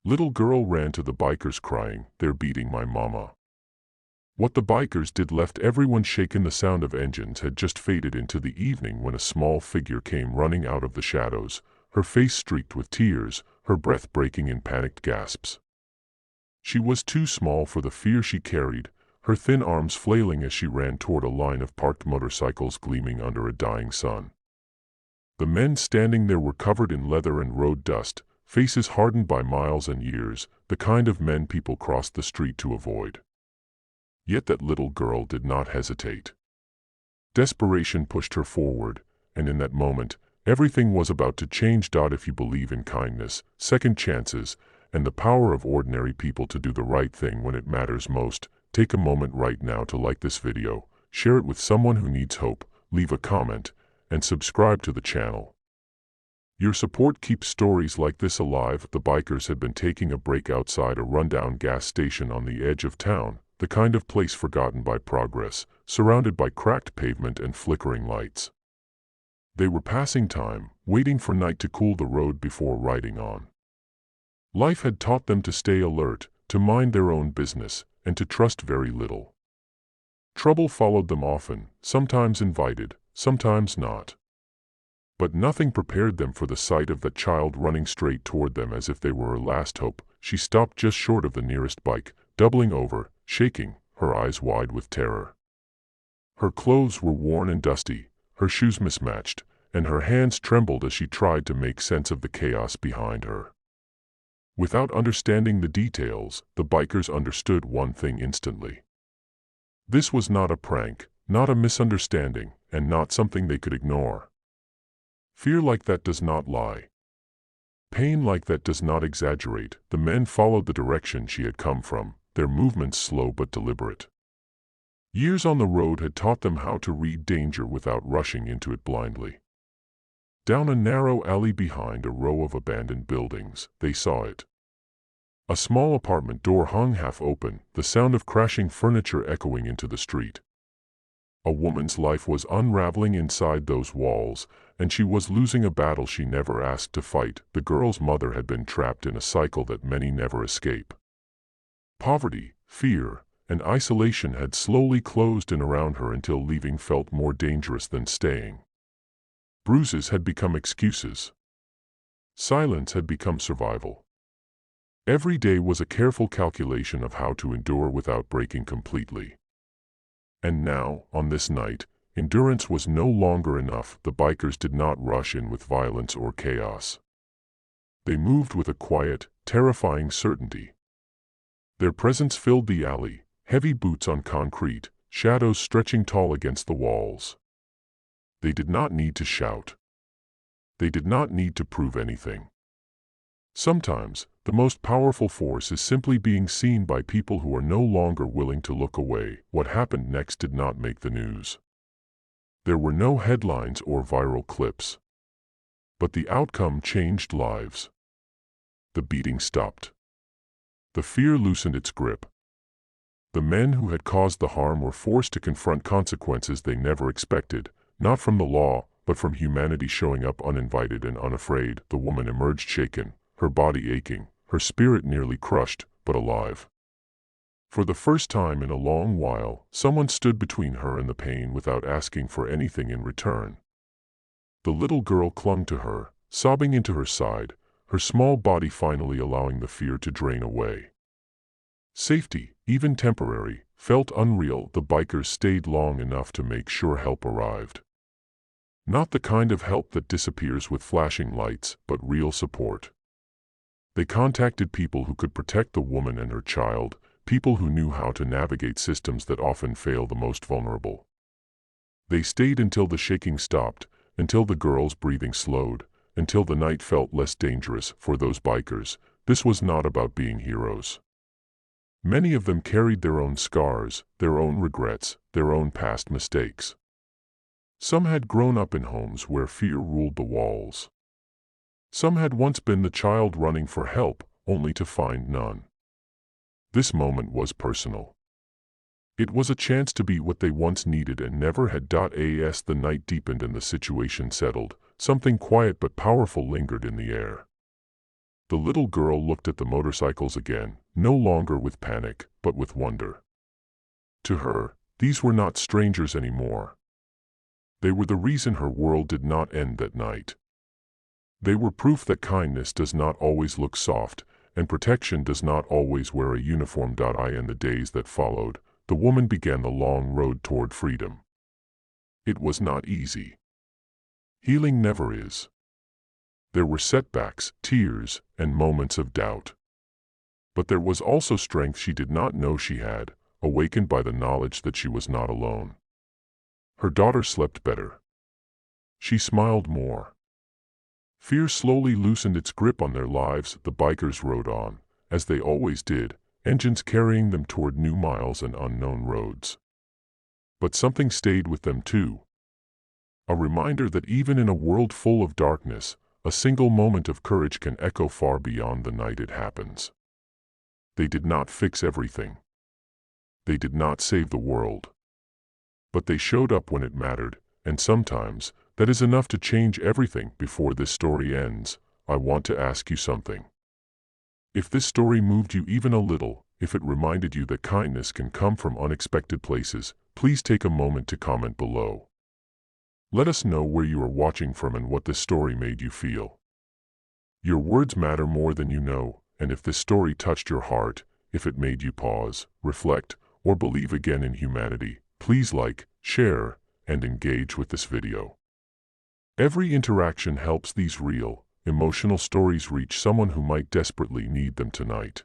Little girl ran to the bikers crying, "They're beating my mama." What the bikers did left everyone shaken. The sound of engines had just faded into the evening when a small figure came running out of the shadows, her face streaked with tears, her breath breaking in panicked gasps. She was too small for the fear she carried, her thin arms flailing as she ran toward a line of parked motorcycles gleaming under a dying sun. The men standing there were covered in leather and road dust, faces hardened by miles and years, the kind of men people crossed the street to avoid. Yet that little girl did not hesitate. Desperation pushed her forward, and in that moment, everything was about to change. If you believe in kindness, second chances, and the power of ordinary people to do the right thing when it matters most, take a moment right now to like this video, share it with someone who needs hope, leave a comment, and subscribe to the channel. Your support keeps stories like this alive. The bikers had been taking a break outside a rundown gas station on the edge of town, the kind of place forgotten by progress, surrounded by cracked pavement and flickering lights. They were passing time, waiting for night to cool the road before riding on. Life had taught them to stay alert, to mind their own business, and to trust very little. Trouble followed them often, sometimes invited, sometimes not. But nothing prepared them for the sight of that child running straight toward them as if they were her last hope. She stopped just short of the nearest bike, doubling over, shaking, her eyes wide with terror. Her clothes were worn and dusty, her shoes mismatched, and her hands trembled as she tried to make sense of the chaos behind her. Without understanding the details, the bikers understood one thing instantly. This was not a prank, not a misunderstanding, and not something they could ignore. Fear like that does not lie. Pain like that does not exaggerate. The men followed the direction she had come from, their movements slow but deliberate. Years on the road had taught them how to read danger without rushing into it blindly. Down a narrow alley behind a row of abandoned buildings, they saw it. A small apartment door hung half open, the sound of crashing furniture echoing into the street. A woman's life was unraveling inside those walls, and she was losing a battle she never asked to fight. The girl's mother had been trapped in a cycle that many never escape. Poverty, fear, and isolation had slowly closed in around her until leaving felt more dangerous than staying. Bruises had become excuses. Silence had become survival. Every day was a careful calculation of how to endure without breaking completely. And now, on this night, endurance was no longer enough. The bikers did not rush in with violence or chaos. They moved with a quiet, terrifying certainty. Their presence filled the alley, heavy boots on concrete, shadows stretching tall against the walls. They did not need to shout. They did not need to prove anything. Sometimes, the most powerful force is simply being seen by people who are no longer willing to look away. What happened next did not make the news. There were no headlines or viral clips. But the outcome changed lives. The beating stopped. The fear loosened its grip. The men who had caused the harm were forced to confront consequences they never expected, not from the law, but from humanity showing up uninvited and unafraid. The woman emerged shaken, her body aching, her spirit nearly crushed, but alive. For the first time in a long while, someone stood between her and the pain without asking for anything in return. The little girl clung to her, sobbing into her side, her small body finally allowing the fear to drain away. Safety, even temporary, felt unreal. The bikers stayed long enough to make sure help arrived. Not the kind of help that disappears with flashing lights, but real support. They contacted people who could protect the woman and her child, people who knew how to navigate systems that often fail the most vulnerable. They stayed until the shaking stopped, until the girl's breathing slowed, until the night felt less dangerous. For those bikers, this was not about being heroes. Many of them carried their own scars, their own regrets, their own past mistakes. Some had grown up in homes where fear ruled the walls. Some had once been the child running for help, only to find none. This moment was personal. It was a chance to be what they once needed and never had. As the night deepened and the situation settled, something quiet but powerful lingered in the air. The little girl looked at the motorcycles again, no longer with panic, but with wonder. To her, these were not strangers anymore. They were the reason her world did not end that night. They were proof that kindness does not always look soft, and protection does not always wear a uniform. In the days that followed, the woman began the long road toward freedom. It was not easy. Healing never is. There were setbacks, tears, and moments of doubt. But there was also strength she did not know she had, awakened by the knowledge that she was not alone. Her daughter slept better. She smiled more. Fear slowly loosened its grip on their lives. The bikers rode on, as they always did, engines carrying them toward new miles and unknown roads. But something stayed with them too. A reminder that even in a world full of darkness, a single moment of courage can echo far beyond the night it happens. They did not fix everything. They did not save the world. But they showed up when it mattered, and sometimes, that is enough to change everything. Before this story ends, I want to ask you something. If this story moved you even a little, if it reminded you that kindness can come from unexpected places, please take a moment to comment below. Let us know where you are watching from and what this story made you feel. Your words matter more than you know, and if this story touched your heart, if it made you pause, reflect, or believe again in humanity, please like, share, and engage with this video. Every interaction helps these real, emotional stories reach someone who might desperately need them tonight.